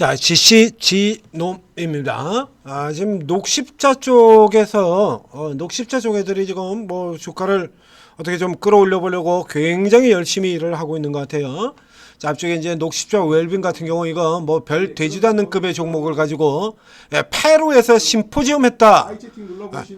자, GCG놈입니다. 지금 녹십자 쪽에서 녹십자 쪽 애들이 지금 뭐 주가를 어떻게 좀 끌어올려 보려고 굉장히 열심히 일을 하고 있는 것 같아요. 자, 앞쪽에 이제 녹십자 웰빙 같은 경우 이거 뭐 별 되지도 않는 급의 종목을 가지고 페루에서 심포지엄 했다.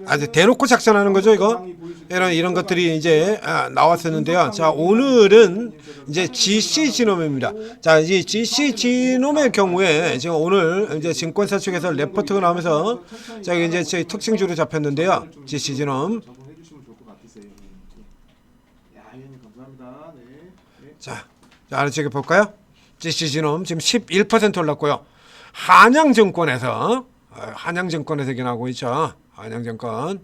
아주 대놓고 작전하는 거죠, 이거. 이런 것들이 이제 나왔었는데요. 자, 오늘은 이제 GCG놈입니다. 자, 이 GCG놈의 경우에 지금 오늘 이제 증권사 쪽에서 레포트가 나오면서 자, 이제 저희 특징주로 잡혔는데요. GCG놈. 자, 아래쪽에 볼까요? GCG놈 지금 11% 올랐고요. 한양증권에서 이게 나오고 있죠. 한양증권.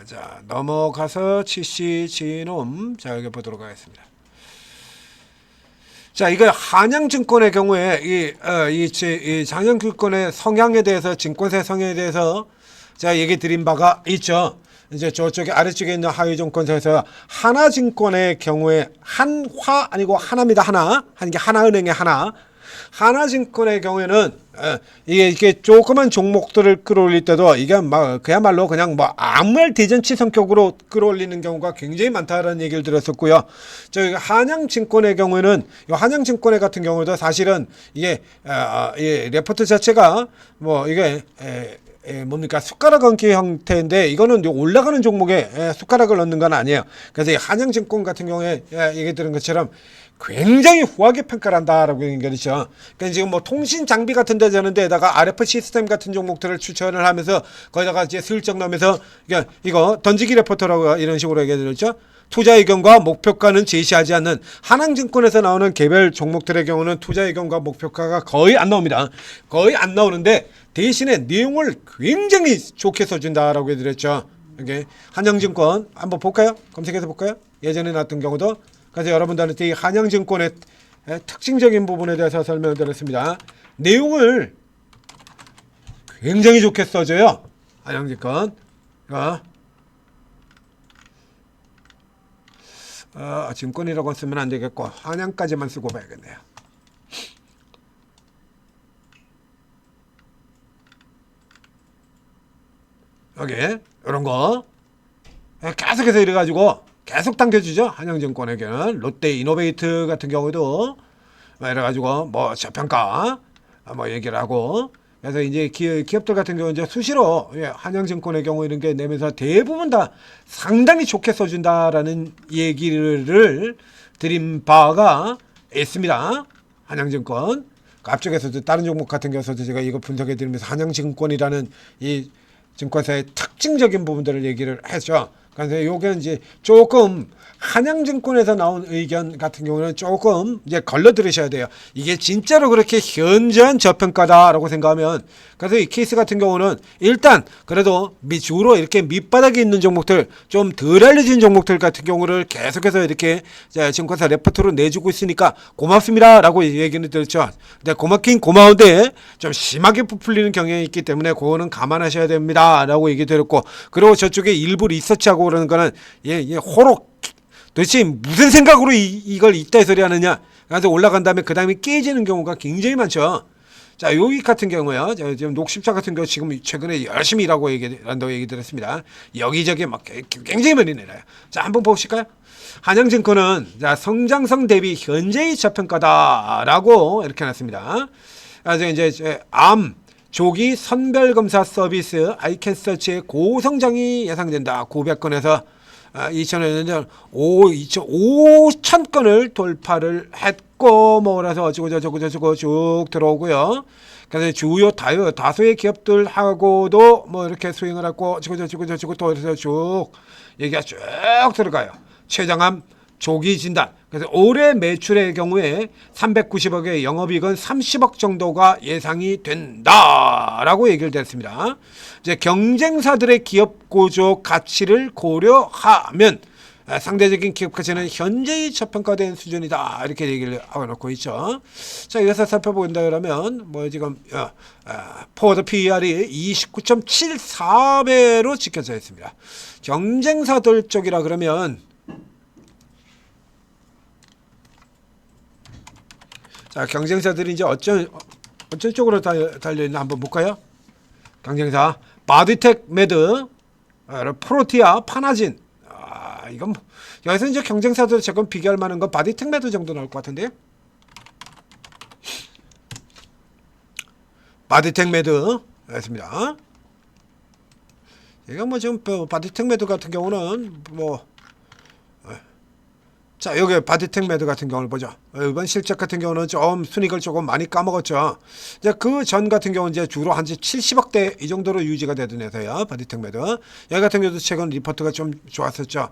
자, 넘어가서 GCG놈 자, 여기 보도록 하겠습니다. 자, 이거 한양증권의 경우에 이 한양증권의 성향에 대해서 증권사의 성향에 대해서 제가 얘기 드린 바가 있죠. 이제 저쪽에 아래쪽에 있는 하위증권사에서 하나증권의 경우에 한화 아니고 하나입니다. 하나게 하나은행의 하나증권의 경우에는 이게 조그만 종목들을 끌어올릴 때도 이게 막 그야말로 그냥 뭐 아무 말 대잔치 성격으로 끌어올리는 경우가 굉장히 많다라는 얘기를 들었었고요. 저희 한양증권의 경우에는 이 한양증권의 같은 경우도 사실은 이게 이 레포트 자체가 뭐 이게 뭡니까 숟가락 얹기 형태인데 이거는 올라가는 종목에 숟가락을 넣는 건 아니에요. 그래서 이 한양증권 같은 경우에 얘기 들은 것처럼 굉장히 후하게 평가를 한다라고 얘기하죠. 그러니까 지금 뭐 통신 장비 같은 데 되는 데다가 RF 시스템 같은 종목들을 추천을 하면서 거기다가 이제 슬쩍 넣으면서 이거 던지기 레포터라고 이런 식으로 얘기했죠. 투자 의견과 목표가는 제시하지 않는 한양증권에서 나오는 개별 종목들의 경우는 투자 의견과 목표가가 거의 안 나옵니다. 거의 안 나오는데 대신에 내용을 굉장히 좋게 써준다라고 해드렸죠. 이게 한양증권 한번 볼까요? 검색해서 볼까요? 예전에 나왔던 경우도. 그래서 여러분들한테 이 한양증권의 특징적인 부분에 대해서 설명을 드렸습니다. 내용을 굉장히 좋게 써줘요. 한양증권. 증권이라고 쓰면 안 되겠고 한양까지만 쓰고 봐야겠네요. 여기 이런 거 계속해서 이래가지고 계속 당겨주죠. 한양증권에게는 롯데이노베이트 같은 경우도 이래가지고 뭐 저평가 뭐 얘기를 하고 그래서 이제 기업들 같은 경우 이제 수시로 한양증권의 경우 이런 게 내면서 대부분 다 상당히 좋게 써준다라는 얘기를 드린 바가 있습니다. 한양증권 앞쪽에서도 다른 종목 같은 경우서도 제가 이거 분석해 드리면서 한양증권이라는 이 증권사의 특징적인 부분들을 얘기를 했죠. 그래서 요게 이제 조금 한양증권에서 나온 의견 같은 경우는 조금 이제 걸러 들으셔야 돼요. 이게 진짜로 그렇게 현저한 저평가다라고 생각하면 그래서 이 케이스 같은 경우는 일단 그래도 주로 이렇게 밑바닥에 있는 종목들 좀 덜 알려진 종목들 같은 경우를 계속해서 이렇게 증권사 레포트로 내주고 있으니까 고맙습니다라고 얘기는 들었죠. 근데 고맙긴 고마운데 좀 심하게 부풀리는 경향이 있기 때문에 그거는 감안하셔야 됩니다라고 얘기 드렸고 그리고 저쪽에 일부 리서치하고 그러는 거는 호록 도대체 무슨 생각으로 이걸 이따위 소리 하느냐. 그래서 올라간 다음에 그 다음에 깨지는 경우가 굉장히 많죠. 자, 여기 같은 경우요. 지금 녹십자 같은 경우 지금 최근에 열심히 일하고 한다고 얘기 들었습니다. 여기저기 막 굉장히 많이 내려요. 자, 한번 보실까요? 한양증권은 자, 성장성 대비 현재의 저평가다라고 이렇게 놨습니다. 그래서 이제 암 조기 선별검사 서비스 아이캔서치의 고성장이 예상된다. 900건에서 2000년 5,000건을 돌파를 했고 뭐 그래서 어쩌고 쭉 들어오고요. 그래서 주요 다수의 기업들하고도 뭐 이렇게 수행을 하고 어쩌고 또 그래서 쭉 얘기가 쭉 들어가요. 최장암 조기 진단. 그래서 올해 매출의 경우에 390억의 영업이익은 30억 정도가 예상이 된다라고 얘기를 드렸습니다. 이제 경쟁사들의 기업 구조 가치를 고려하면 상대적인 기업 가치는 현재의 저평가된 수준이다 이렇게 얘기를 하고 놓고 있죠. 자, 이것을 살펴본다 그러면 뭐 지금 포워드 PER이 29.74배로 지켜져 있습니다. 경쟁사들 쪽이라 그러면 자, 경쟁사들이 이제 어떤 쪽으로 달려있나 한번 볼까요? 경쟁사 바디텍 매드, 프로티아, 파나진. 이건 뭐, 여기서 이제 경쟁사들 조금 비교할 만한 건 바디텍 매드 정도 나올 것 같은데요. 바디텍 매드 였습니다. 이건 뭐 지금 바디텍 매드 같은 경우는 뭐, 자 여기 바디텍 매드 같은 경우를 보죠. 이번 실적 같은 경우는 좀 순익을 조금 많이 까먹었죠. 이제 그 전 같은 경우는 이제 주로 한 70억대 이 정도로 유지가 되던 회사야. 바디텍 매드. 여기 같은 경우도 최근 리포트가 좀 좋았었죠.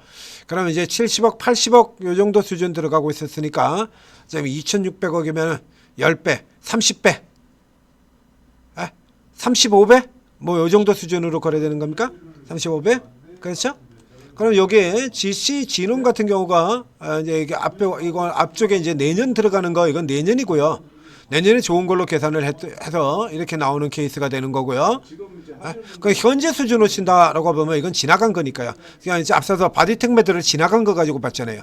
그러면 이제 70억, 80억 요 정도 수준 들어가고 있었으니까 지금 2,600억이면 10배, 30배, 35배? 뭐 요 정도 수준으로 거래되는 겁니까? 35배? 그렇죠? 그럼 여기에 GC 진흥 같은 경우가 이제 이게 이거 앞쪽에 이제 내년 들어가는 거 이건 내년이고요. 내년에 좋은 걸로 계산을 해서 이렇게 나오는 케이스가 되는 거고요. 그 현재 수준으로 친다라고 보면 이건 지나간 거니까요. 그냥 이제 앞서서 바디텍 매드를 지나간 거 가지고 봤잖아요.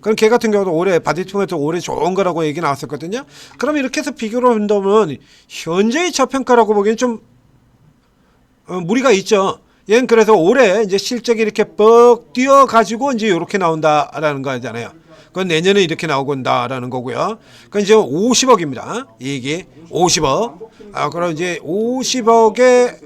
그럼 걔 같은 경우도 올해 바디텍 매드 올해 좋은 거라고 얘기 나왔었거든요. 그럼 이렇게 해서 비교를 한다면 현재의 저평가라고 보기엔 좀 무리가 있죠. 얘는 그래서 올해 이제 실적이 이렇게 뻑 뛰어가지고 이제 이렇게 나온다라는 거잖아요. 그건 내년에 이렇게 나오고 온다라는 거고요. 그건 이제 50억입니다. 이익이 50억. 그럼 이제 50억에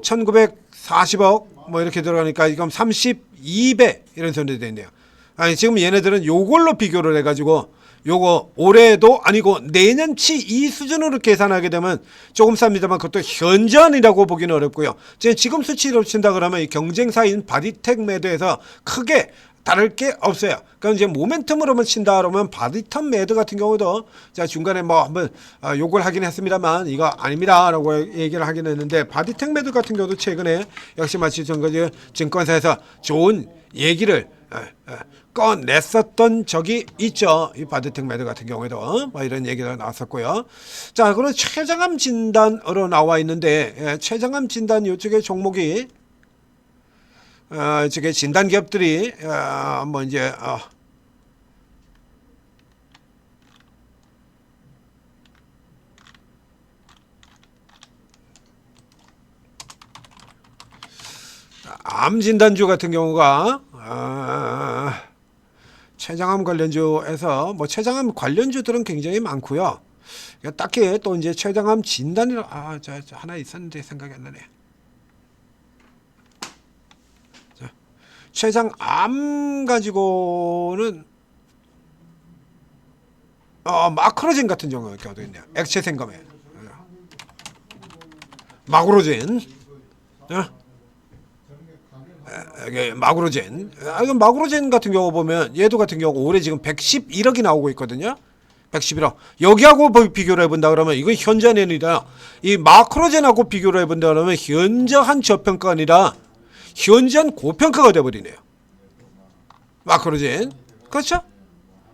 1940억 뭐 이렇게 들어가니까 이건 32배 이런 소리 되네요. 아니 지금 얘네들은 요걸로 비교를 해가지고 요거 올해도 아니고 내년치 이 수준으로 계산하게 되면 조금 쌉니다만 그것도 현저한이라고 보기는 어렵고요. 지금 수치로 친다 그러면 이 경쟁사인 바디텍 매드에서 크게 다를 게 없어요. 그럼 이제 모멘텀으로만 친다 그러면 바디텍 매드 같은 경우도 제가 중간에 뭐 한번 욕을 하긴 했습니다만 이거 아닙니다라고 얘기를 하긴 했는데 바디텍 매드 같은 경우도 최근에 역시 마치 증권사에서 좋은 얘기를 꺼냈었던 적이 있죠. 이 바디텍 매드 같은 경우에도 뭐 이런 얘기가 나왔었고요. 자, 그럼 최저감 진단으로 나와 있는데 최저감 진단 이쪽에 종목이 저게 진단 기업들이 뭐 이제 암 진단주 같은 경우가 췌장암 관련주에서 뭐 췌장암 관련주들은 굉장히 많고요. 딱히 또 이제 췌장암 진단이라 저 하나 있었는데 생각이 안 나네. 자, 췌장암 가지고는 마크로젠 같은 경우가 어디 있냐? 액체 생검에 마그로젠. 이게 마그로젠. 이건 마그로젠 같은 경우 보면 얘도 같은 경우 올해 지금 111억이 나오고 있거든요. 111억. 여기하고 비교를 해본다 그러면 이건 현저한 아니라 이 마크로젠하고 비교를 해본다 그러면 현저한 저평가가 아니라 현저한 고평가가 돼버리네요. 마크로젠. 그렇죠?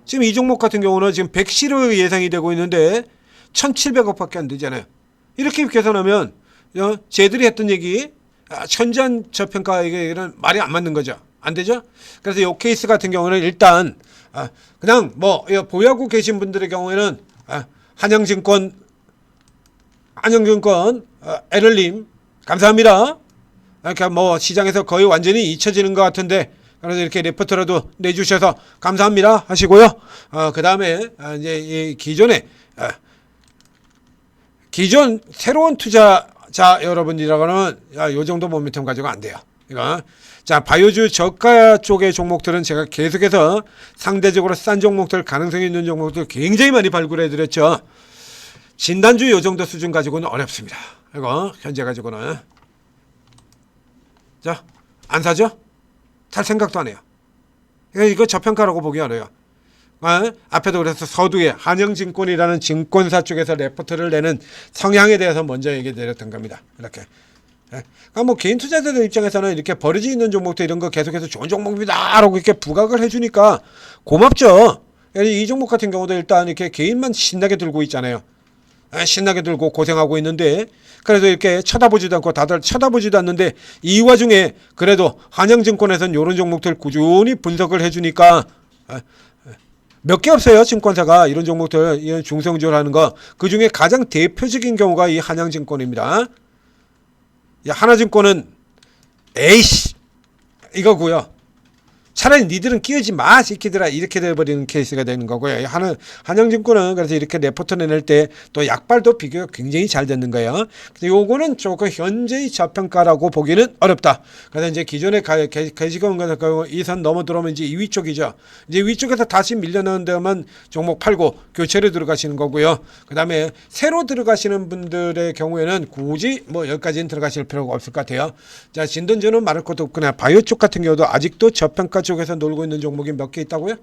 지금 이 종목 같은 경우는 지금 110억 예상이 되고 있는데 1700억밖에 안 되잖아요. 이렇게 계산하면 쟤들이 했던 얘기 천전 저평가 이게는 말이 안 맞는 거죠. 안 되죠? 그래서 이 케이스 같은 경우는 일단 그냥 뭐 보유하고 계신 분들의 경우에는 한영증권 에럴님 감사합니다. 그러니까 뭐 시장에서 거의 완전히 잊혀지는 것 같은데 그래서 이렇게 레포트라도 내주셔서 감사합니다 하시고요. 그 다음에 이제 이 기존 새로운 투자자 여러분이라고는 요 정도 모멘텀 가지고 안 돼요. 이거. 자, 바이오주 저가 쪽의 종목들은 제가 계속해서 상대적으로 싼 종목들, 가능성이 있는 종목들 굉장히 많이 발굴해 드렸죠. 진단주 요 정도 수준 가지고는 어렵습니다. 이거 현재 가지고는. 자, 안 사죠? 살 생각도 안 해요. 이거 저평가라고 보기 어려워요. 앞에도 그래서 서두에 한영증권이라는 증권사 쪽에서 레포트를 내는 성향에 대해서 먼저 얘기 드렸던 겁니다. 이렇게. 그러니까 뭐 개인 투자자들 입장에서는 이렇게 버려져 있는 종목도 이런 거 계속해서 좋은 종목이다라고 이렇게 부각을 해주니까 고맙죠. 이 종목 같은 경우도 일단 이렇게 개인만 신나게 들고 있잖아요. 신나게 들고 고생하고 있는데 그래도 이렇게 쳐다보지도 않고 다들 쳐다보지도 않는데 이 와중에 그래도 한영증권에서는 이런 종목들 꾸준히 분석을 해주니까 몇 개 없어요. 증권사가 이런 종목들 이런 중성주를 하는 거. 그중에 가장 대표적인 경우가 이 한양증권입니다. 이 하나증권은 에이씨 이거고요. 차라리 니들은 끼우지 마 새끼들아 이렇게 돼버리는 케이스가 되는 거고요. 한양증권은 그래서 이렇게 레포트 내낼 때 또 약발도 비교가 굉장히 잘 되는 거예요. 근데 요거는 조금 현재의 저평가라고 보기는 어렵다. 그래서 이제 기존에 게시건 같은 경우 이 선 넘어 들어오면 이제 위쪽이죠. 이제 위쪽에서 다시 밀려나는 데만 종목 팔고 교체로 들어가시는 거고요. 그 다음에 새로 들어가시는 분들의 경우에는 굳이 뭐 여기까지는 들어가실 필요가 없을 것 같아요. 자, 진던전은 말할 것도 없고 그냥 바이오 쪽 같은 경우도 아직도 저평가 쪽에서 놀고 있는 종목이 몇 개 있다고요?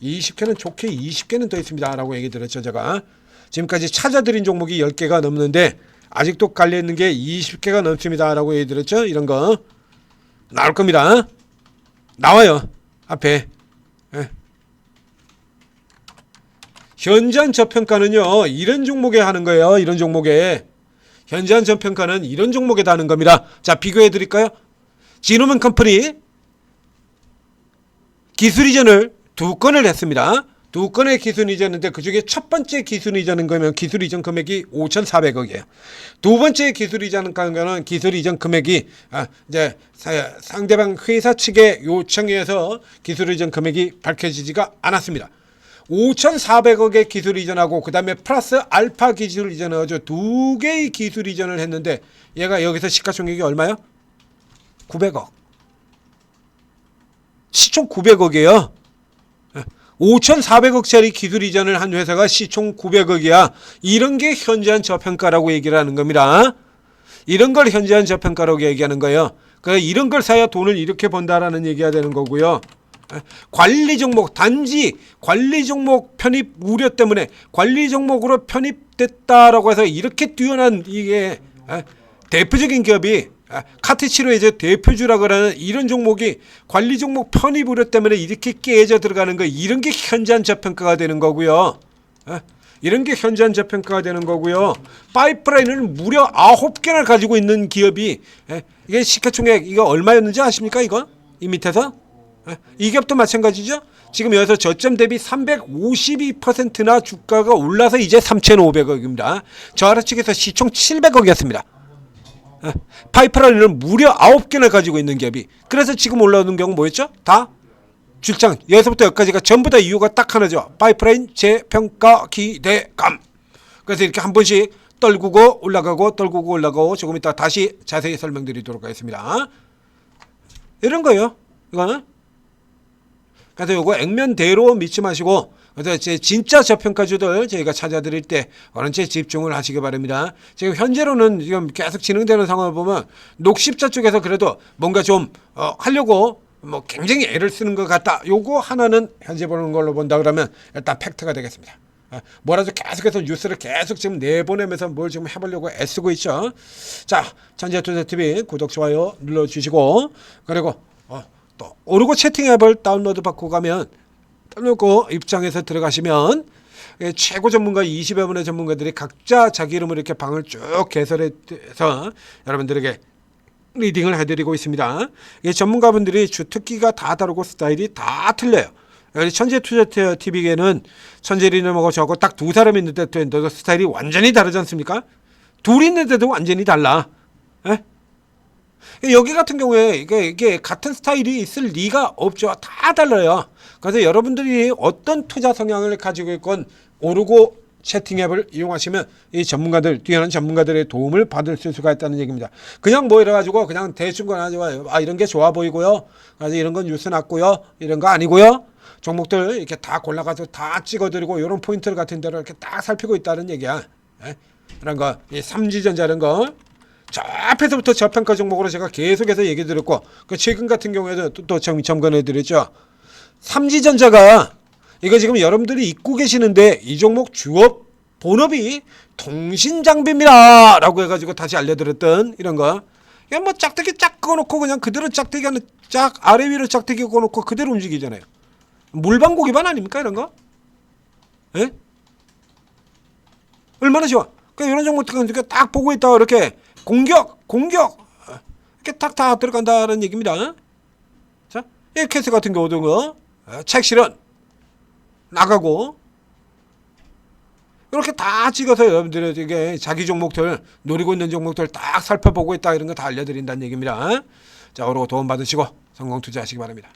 20개는 좋게 20개는 더 있습니다 라고 얘기 들었죠. 제가 지금까지 찾아드린 종목이 10개가 넘는데 아직도 깔려있는 게 20개가 넘습니다 라고 얘기 들었죠. 이런 거 나올 겁니다. 나와요 앞에. 예. 현저한 저평가는요 이런 종목에 하는 거예요. 이런 종목에 현저한 저평가는 이런 종목에다 하는 겁니다. 자, 비교해 드릴까요? 지노맨 컴퍼니 기술 이전을 2건을 했습니다. 2건의 기술 이전인데 그중에 첫 번째 기술 이전인 거면 기술 이전 금액이 5,400억이에요. 두 번째 기술 이전 거는 기술 이전 금액이 이제 상대방 회사 측의 요청에 의해서 기술 이전 금액이 밝혀지지가 않았습니다. 5,400억의 기술 이전하고 그 다음에 플러스 알파 기술 이전을 아주 2개의 기술 이전을 했는데 얘가 여기서 시가총액이 얼마요? 900억. 시총 900억이에요. 5,400억짜리 기술 이전을 한 회사가 시총 900억이야. 이런 게 현저한 저평가라고 얘기를 하는 겁니다. 이런 걸 현저한 저평가라고 얘기하는 거예요. 그러니까 이런 걸 사야 돈을 이렇게 번다라는 얘기가 되는 거고요. 관리 종목, 단지 관리 종목 편입 우려 때문에 관리 종목으로 편입됐다라고 해서 이렇게 뛰어난 이게 대표적인 기업이 카트치로의 이제 대표주라고 하는 이런 종목이 관리 종목 편입 우려 때문에 이렇게 깨져 들어가는 거, 이런 게 현저한 저평가가 되는 거고요. 이런 게 현저한 저평가가 되는 거고요. 파이프라인을 무려 9개나 가지고 있는 기업이 이게 시가총액 이거 얼마였는지 아십니까? 이거 이 밑에서 이 기업도 마찬가지죠. 지금 여기서 저점 대비 352%나 주가가 올라서 이제 3,500억입니다. 저 아래측에서 시총 700억이었습니다. 파이프라인을 무려 9개나 가지고 있는 기업이. 그래서 지금 올라오는 경우 뭐였죠? 다 줄장 여기서부터 여기까지가 전부 다 이유가 딱 하나죠. 파이프라인 재평가 기대감. 그래서 이렇게 한 번씩 떨구고 올라가고 떨구고 올라가고 조금 이따 다시 자세히 설명드리도록 하겠습니다. 이런 거예요. 이거는. 그래서 요거 액면대로 믿지 마시고 그래서 제 진짜 저평가주들 저희가 찾아드릴 때 원체 집중을 하시기 바랍니다. 지금 현재로는 지금 계속 진행되는 상황을 보면 녹십자 쪽에서 그래도 뭔가 좀 하려고 뭐 굉장히 애를 쓰는 것 같다. 요거 하나는 현재 보는 걸로 본다 그러면 일단 팩트가 되겠습니다. 뭐라도 계속해서 뉴스를 계속 지금 내보내면서 뭘 지금 해보려고 애쓰고 있죠. 자, 천재투자TV 구독 좋아요 눌러주시고 그리고 또 오르고 채팅 앱을 다운로드 받고 가면 떠놓고 입장에서 들어가시면 최고 전문가 20여 분의 전문가들이 각자 자기 이름으로 이렇게 방을 쭉 개설해서 여러분들에게 리딩을 해드리고 있습니다. 이 전문가분들이 주특기가 다 다르고 스타일이 다 틀려요. 천재투자TV에는 천재리님하고 저하고 딱 두 사람이 있는데 또 스타일이 완전히 다르지 않습니까? 둘이 있는데도 완전히 달라. 에? 여기 같은 경우에 이게 같은 스타일이 있을 리가 없죠. 다 달라요. 그래서 여러분들이 어떤 투자 성향을 가지고 있건 오르고 채팅 앱을 이용하시면 이 전문가들, 뛰어난 전문가들의 도움을 받을 수가 있다는 얘기입니다. 그냥 뭐 이래가지고 그냥 대충 거나지고 이런 게 좋아 보이고요. 그래서 이런 건 뉴스 났고요. 이런 거 아니고요. 종목들 이렇게 다 골라가지고 다 찍어드리고 이런 포인트를 같은 데로 이렇게 딱 살피고 있다는 얘기야. 이런 거, 이 삼지전자 이런 거. 저 앞에서부터 저평가 종목으로 제가 계속해서 얘기 드렸고 그 최근 같은 경우에도 또 점검해 드렸죠. 삼지전자가 이거 지금 여러분들이 잊고 계시는데 이 종목 주업 본업이 통신장비입니다 라고 해가지고 다시 알려드렸던 이런 거. 이건 뭐 짝대기 짝 그어놓고 그냥 그대로 짝대기 하는 짝 아래 위로 짝대기 그어놓고 그대로 움직이잖아요. 물방고 기반 아닙니까 이런 거? 예? 얼마나 좋아. 그러니까 이런 종목들 이렇게 딱 보고 있다가 이렇게 공격 이렇게 탁 다 들어간다는 얘기입니다. 자, 이 케이스 같은 경우도 책 실현 나가고 이렇게 다 찍어서 여러분들에게 자기 종목들 노리고 있는 종목들 딱 살펴보고 있다 이런 거 다 알려드린다는 얘기입니다. 자, 그리고 도움 받으시고 성공 투자하시기 바랍니다.